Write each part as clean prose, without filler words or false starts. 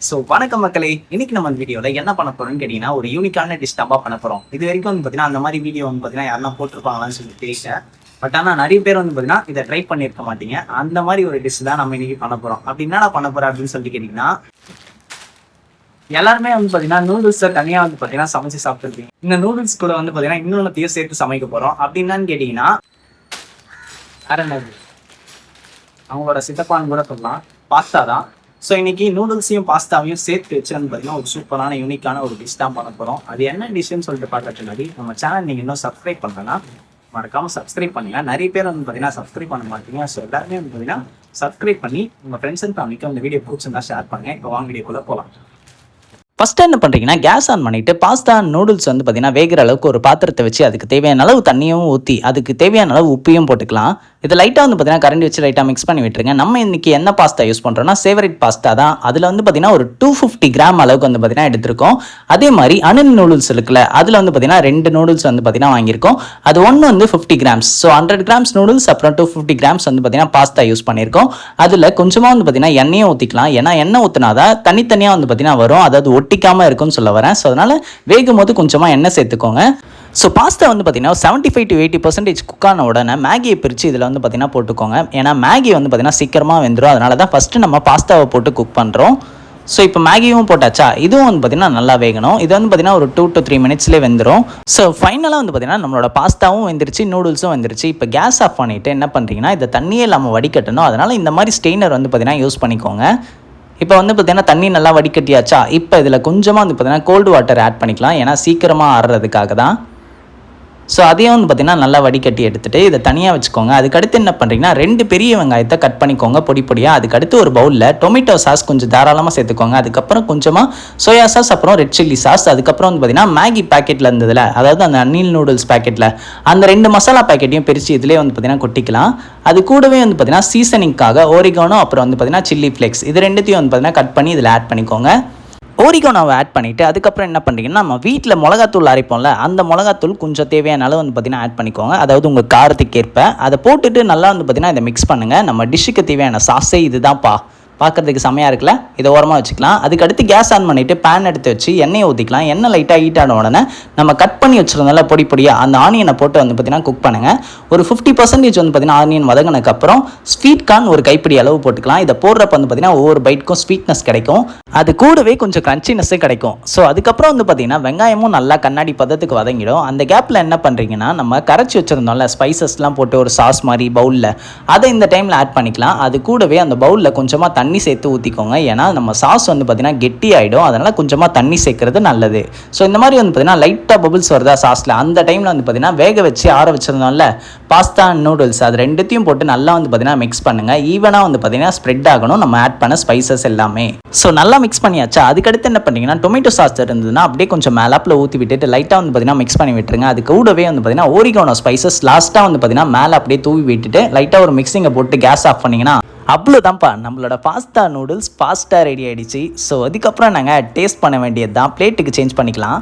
So வணக்கம் மக்களே, இன்னைக்கு நம்ம வீடியோவில் என்ன பண்ண போறோம்னு கேட்டீங்கன்னா ஒரு யூனிக்கான டிஷ் டப்பா பண்ண போறோம். இது வரைக்கும் வந்து பார்த்தீங்கன்னா அந்த மாதிரி வீடியோ வந்து பார்த்தீங்கன்னா யாரெல்லாம் போட்டிருப்பாங்களான்னு சொல்லி தெரியல. பட் ஆனால் நிறைய பேர் வந்து பார்த்தீங்கன்னா இதை ட்ரை பண்ணியிருக்க மாட்டீங்க. அந்த மாதிரி ஒரு டிஷ் தான் நம்ம இன்னைக்கு பண்ண போறோம். அப்படி என்னடா பண்ண போறோம் அப்படின்னு சொல்லி கேட்டீங்கன்னா, எல்லாருமே வந்து பார்த்தீங்கன்னா நூடுல்ஸை தனியாக வந்து பார்த்தீங்கன்னா சமைச்சு சாப்பிட்டுருப்பீங்க. இந்த நூடுல்ஸ் கூட வந்து பார்த்தீங்கன்னா இன்னொன்னுத்தையும் சேர்த்து சமைக்க போறோம். அப்படின்னான்னு கேட்டீங்கன்னா அவங்களோட சித்தப்பான்னு கூட சொல்லலாம், பாஸ்தா தான். ஸோ இன்னைக்கு நூடுல்ஸையும் பாஸ்தாவையும் சேர்த்து வச்சு வந்து பார்த்தீங்கன்னா ஒரு சூப்பரான யூனிக்கான ஒரு டிஷ் தான் பண்ண போகிறோம். அது என்ன டிஷ்ன்னு சொல்லிட்டு பார்க்கறதுக்கு முன்னாடி நம்ம சேனல் நீங்கள் இன்னும் சப்ஸ்கிரைப் பண்ணலன்னா மறக்காமல் சப்ஸ்கிரைப் பண்ணுங்க. நிறைய பேர் வந்து பார்த்தீங்கன்னா சப்ஸ்கிரைப் பண்ண மாட்டீங்க. ஸோ எல்லாருமே வந்து பார்த்தீங்கன்னா சப்ஸ்கிரைப் பண்ணி உங்கள் ஃப்ரெண்ட்ஸ் அண்ட் ஃபேமிலிக்கு அந்த வீடியோ பிடிச்சிருந்தா ஷேர் பண்ணுங்க. இப்போ வாங்க வீடியோக்குள்ளே போகலாம். ஃபஸ்ட்டு என்ன பண்ணுறீங்கன்னா, கேஸ் ஆன் பண்ணிவிட்டு பாஸ்தா நூடுல்ஸ் வந்து பார்த்திங்கன்னா வேகிற அளவுக்கு ஒரு பாத்திரத்தை வச்சு அதுக்கு தேவையான அளவு தண்ணியும் ஊற்றி அதுக்கு தேவையான அளவு உப்பையும் போட்டுக்கலாம். இதை லைட்டாக வந்து பார்த்திங்கன்னா கரண்டி வச்சு லைட்டாக மிக்ஸ் பண்ணி விட்டுருங்க. நம்ம இன்றைக்கி என்ன பாஸ்தா யூஸ் பண்ணுறோன்னா ஃபேவரட் பாஸ்தா தான். அதில் வந்து பார்த்திங்கன்னா ஒரு 250 கிராம் அளவுக்கு வந்து பார்த்திங்கன்னா எடுத்திருக்கோம். அதே மாதிரி அனில் நூடுல்ஸ் இருக்குல்ல, அதில் வந்து பார்த்திங்கன்னா 2 நூடுல்ஸ் வந்து பார்த்திங்கன்னா வாங்கியிருக்கோம். அது ஒன்று வந்து 50 கிராம்ஸ். ஸோ 100 கிராம்ஸ் நூடுல்ஸ் அப்புறம் 250 கிராம்ஸ் வந்து பார்த்திங்கன்னா பாஸ்தா யூஸ் பண்ணியிருக்கோம். அதில் கொஞ்சமாக வந்து பார்த்திங்கன்னா எண்ணெயும் ஊற்றிக்கலாம். ஏன்னா எண்ணெய் ஊற்றினாதான் தனித்தனியாக வந்து பார்த்திங்கன்னா வரும், அதாவது ஒட்டிக்காமல் இருக்கும்னு சொல்ல வரேன். ஸோ அதனால் வேகும் போது கொஞ்சமாக எண்ணெய் சேர்த்துக்கோங்க. ஸோ பாஸ்தா வந்து பார்த்திங்கன்னா 75 to 80% குக் ஆன உடனே மேகியை பிரித்து இதில் வந்து பார்த்திங்கன்னா போட்டுக்கோங்க. ஏன்னா மேகி வந்து பார்த்திங்கன்னா சீக்கிரமாக வெந்துடும். அதனால தான் ஃபஸ்ட்டு நம்ம பாஸ்தாவை போட்டு குக் பண்ணுறோம். ஸோ இப்போ மேகியும் போட்டாச்சா, இதுவும் வந்து பார்த்திங்கன்னா நல்லா வேகணும். இது வந்து பார்த்திங்கன்னா ஒரு 2 to 3 மினிட்ஸ்லேயே வெந்துடும். ஸோ ஃபைனலாக வந்து பார்த்திங்கன்னா நம்மளோட பாஸ்தாவும் வெந்துருச்சு, நூடுல்ஸும் வெந்துருச்சு. இப்போ கேஸ் ஆஃப் பண்ணிவிட்டு என்ன பண்ணுறீங்கன்னா, இதை தண்ணியே இல்லாமல் வடிகட்டணும். அதனால் இந்த மாதிரி ஸ்டெய்னர் வந்து பார்த்திங்கன்னா யூஸ் பண்ணிக்கோங்க. இப்போ வந்து பார்த்திங்கன்னா தண்ணி நல்லா வடிகட்டியாச்சா, இப்போ இதில் கொஞ்சமாக வந்து பார்த்திங்கன்னா கோல்டு வாட்டர் ஆட் பண்ணிக்கலாம். ஏன்னா சீக்கிரமாக ஆடுறதுக்காக தான். ஸோ அதையும் வந்து பார்த்திங்கன்னா நல்லா வடிகட்டி எடுத்துகிட்டு இதை தனியாக வச்சுக்கோங்க. அதுக்கடுத்து என்ன பண்ணுறீங்கன்னா 2 பெரிய வெங்காயத்தை கட் பண்ணிக்கோங்க பொடி பொடியாக. அதுக்கடுத்து ஒரு பவுலில் டொமேட்டோ சாஸ் கொஞ்சம் தாராளமாக சேர்த்துக்கோங்க. அதுக்கப்புறம் கொஞ்சமாக சோயா சாஸ், அப்புறம் ரெட் சில்லி சாஸ், அதுக்கப்புறம் வந்து பார்த்திங்கன்னா மேகி பேக்கெட்டில் இருந்ததில், அதாவது அந்த அனில் நூடுல்ஸ் பேக்கெட்டில் அந்த 2 மசாலா பேக்கெட்டையும் பிரித்து இதிலே வந்து பார்த்திங்கன்னா கொட்டிக்கலாம். அது கூடவே வந்து பார்த்திங்கன்னா சீசனிங்காக ஓரிகானோ அப்புறம் வந்து பார்த்திங்கன்னா சில்லி ஃப்ளேக்ஸ், இது ரெண்டுத்தையும் வந்து பார்த்திங்கன்னா கட் பண்ணி இதில் ஆட் பண்ணிக்கோங்க. ஓரிகானோவை ஆட் பண்ணிவிட்டு அதுக்கப்புறம் என்ன பண்ணுறீங்கன்னா, நம்ம வீட்டில் மிளகாத்தூள் அரைப்போம்ல, அந்த மிளகாத்தூள் கொஞ்சம் தேவையான அளவு வந்து பார்த்திங்கன்னா ஆட் பண்ணிக்கோங்க. அதாவது உங்கள் காரத்துக்கு ஏற்ப அதை போட்டுட்டு நல்லா வந்து பார்த்திங்கன்னா இதை மிக்ஸ் பண்ணுங்கள். நம்ம டிஷ்ஷுக்கு தேவையான சாஸே இதுதான்ப்பா. பார்க்குறதுக்கு செமையாக இருக்குல்ல, இதை ஓரமாக வச்சுக்கலாம். அதுக்கடுத்து கேஸ் ஆன் பண்ணிவிட்டு பேன் எடுத்து வச்சு எண்ணெயை ஊற்றிக்கலாம். எண்ணெய் லைட்டாக ஹீட் ஆன உடனே நம்ம கட் பண்ணி வச்சுருந்தால பொடி பொடியாக அந்த ஆனியனை போட்டு வந்து பார்த்திங்கன்னா குக் பண்ணுங்கள். ஒரு 50% வந்து பார்த்திங்கன்னா ஆனியன் வதங்கினதுக்கப்புறம் ஸ்வீட் கார்ன் ஒரு கைப்பிடி அளவு போட்டுக்கலாம். இதை போடுறப்ப வந்து பார்த்திங்கன்னா ஒவ்வொரு பைட்டுக்கும் ஸ்வீட்னஸ் கிடைக்கும், அது கூடவே கொஞ்சம் கிரன்ச்சினஸ்ஸே கிடைக்கும். ஸோ அதுக்கப்புறம் வந்து பார்த்திங்கன்னா வெங்காயமும் நல்லா கண்ணாடி பதத்துக்கு வதங்கிடும். அந்த கேப்பில் என்ன பண்ணுறீங்கன்னா, நம்ம கரைச்சி வச்சுருந்தோம்ல ஸ்பைசஸ்லாம் போட்டு ஒரு சாஸ் மாதிரி பவுலில், அதை இந்த டைமில் ஆட் பண்ணிக்கலாம். அது கூடவே அந்த பவுலில் கொஞ்சமாக தண்ணி சேர்த்து ஊற்றிக்கோங்க. ஏன்னா நம்ம சாஸ் வந்து பார்த்திங்கன்னா கெட்டி ஆகிடும், அதனால் கொஞ்சமாக தண்ணி சேர்க்கறது நல்லது. ஸோ இந்த மாதிரி வந்து பார்த்திங்கன்னா லைட்டாக பபுள்ஸ் வருதா சாஸில், அந்த டைமில் வந்து பார்த்திங்கன்னா வேக வச்சு ஆற வச்சுருந்தோம்ல பாஸ்தா அண்ட் நூடுல்ஸ், அது ரெண்டுத்தையும் போட்டு நல்லா வந்து பார்த்திங்கன்னா மிக்ஸ் பண்ணுங்கள். ஈவனாக வந்து பார்த்திங்கன்னா ஸ்ப்ரெட் ஆகணும் நம்ம ஆட் பண்ண ஸ்பைசஸ் எல்லாமே. ஸோ நல்லா மிக்ஸ் பண்ணியாச்சா, அதுக்கடுத்து என்ன பண்ணிங்கன்னா டொமேட்டோ சாஸ் இருந்ததுன்னா அப்படியே கொஞ்சம் மேலாப்பில் ஊற்றி விட்டுட்டு லைட்டாக வந்து பார்த்திங்கன்னா மிக்ஸ் பண்ணி விட்டுருங்க. அது கூடவே வந்து பார்த்திங்கன்னா ஓரிகானோ ஸ்பைசஸ் லாஸ்ட்டாக வந்து பார்த்திங்கன்னா மேலே அப்படியே தூவி விட்டுட்டு லைட்டாக ஒரு மிக்சிங்கை போட்டு கேஸ் ஆஃப் பண்ணிங்கன்னா அவ்வளோதான்ப்பா, நம்மளோட பாஸ்தா நூடுல்ஸ் பாஸ்தா ரெடி ஆகிடுச்சு. ஸோ அதுக்கப்புறம் நாங்கள் டேஸ்ட் பண்ண வேண்டியது தான். பிளேட்டுக்கு சேஞ்ச் பண்ணிக்கலாம்.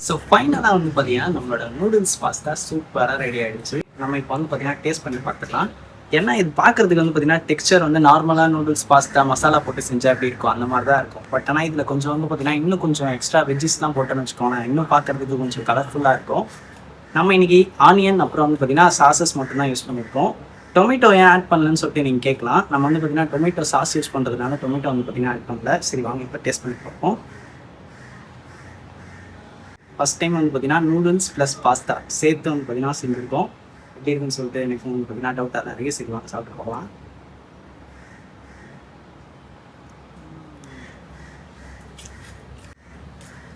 ஸோ ஃபைனலாக வந்து பார்த்தீங்கன்னா நம்மளோட நூடுல்ஸ் பாஸ்தா சூப்பராக ரெடி ஆகிடுச்சு. நம்ம இப்போ வந்து பார்த்தீங்கன்னா டேஸ்ட் பண்ணி பார்த்துக்கலாம். ஏன்னா இது பார்க்குறதுக்கு வந்து பார்த்தீங்கன்னா டெக்ஸ்சர் வந்து நார்மலாக நூடுல்ஸ் பாஸ்தா மசாலா போட்டு செஞ்சால் எப்படி இருக்கும் அந்த மாதிரி தான் இருக்கும். பட் ஆனால் இதில் கொஞ்சம் வந்து பார்த்தீங்கன்னா இன்னும் கொஞ்சம் எக்ஸ்ட்ரா வெஜ்ஜஸ்லாம் போட்டோன்னு வச்சுக்கோங்க, இன்னும் பார்க்குறதுக்கு கொஞ்சம் கலர்ஃபுல்லாக இருக்கும். நம்ம இன்றைக்கி ஆனியன் அப்புறம் வந்து பார்த்தீங்கன்னா சாசஸ் மட்டும்தான் யூஸ் பண்ணியிருக்கோம். டொமேட்டோ ஏன் ஆட் பண்ணலன்னு சொல்லிட்டு நீங்கள் கேட்கலாம். நம்ம வந்து பார்த்தீங்கன்னா டொமேட்டோ சாஸ் யூஸ் பண்ணுறதுனால டொமேட்டோ வந்து பார்த்தீங்கன்னா ஆட் பண்ணல. சரி வாங்க இப்போ டேஸ்ட் பண்ணி பார்ப்போம். ஃபஸ்ட் டைம் வந்து பார்த்தீங்கன்னா நூடுல்ஸ் ப்ளஸ் பாஸ்தா சேர்த்து வந்து பார்த்தீங்கன்னா செஞ்சுருக்கோம். எப்படி இருக்குன்னு சொல்லிட்டு எனக்கு வந்து பார்த்தீங்கன்னா டவுட்டாக நிறைய செய்வாங்க, சாப்பிட்டு போகலாம்.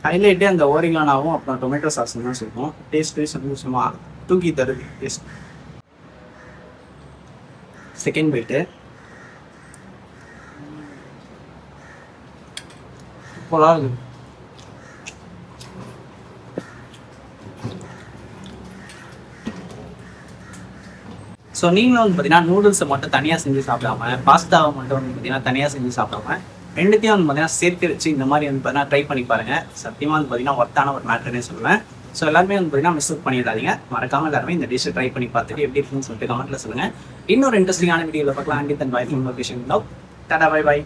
ஹைலைட்டே அந்த ஓரிகானாவும் அப்புறம் டொமேட்டோ சாஸும் தான் சொல்லுவோம். டேஸ்ட்டு சந்தோஷமாக தூக்கி தருது டேஸ்ட். செகண்ட் பைட்டு சூப்பராக இருக்குது. ஸோ நீங்களும் வந்து பார்த்தீங்கன்னா நூடுல்ஸை மட்டும் தனியாக செஞ்சு சாப்பிடாம, பாஸ்தாவை மட்டும் வந்து பார்த்தீங்கன்னா தனியாக செஞ்சு சாப்பிடாம ரெண்டுத்தையும் வந்து பார்த்தீங்கன்னா சேர்த்து வச்சு இந்த மாதிரி வந்து பார்த்தீங்கன்னா ட்ரை பண்ணி பாருங்கள். சத்தியமாக வந்து பார்த்தீங்கன்னா ஒர்த்தான ஒரு மேட்டர்னே சொல்லுவேன். ஸோ எல்லாருமே வந்து பார்த்தீங்கன்னா மிஸ் அவுட் பண்ணிடாதீங்க. மறக்காம எல்லாருமே இந்த டிஷ்ஷை ட்ரை பண்ணி பார்த்துட்டு எப்படி இருக்குன்னு சொல்லிட்டு கமெண்ட்டில் சொல்லுங்கள். இன்னொரு இன்ட்ரெஸ்டிங்கான வீடியோவில் பார்க்கலாம். And then bye from location. Tata, bye by.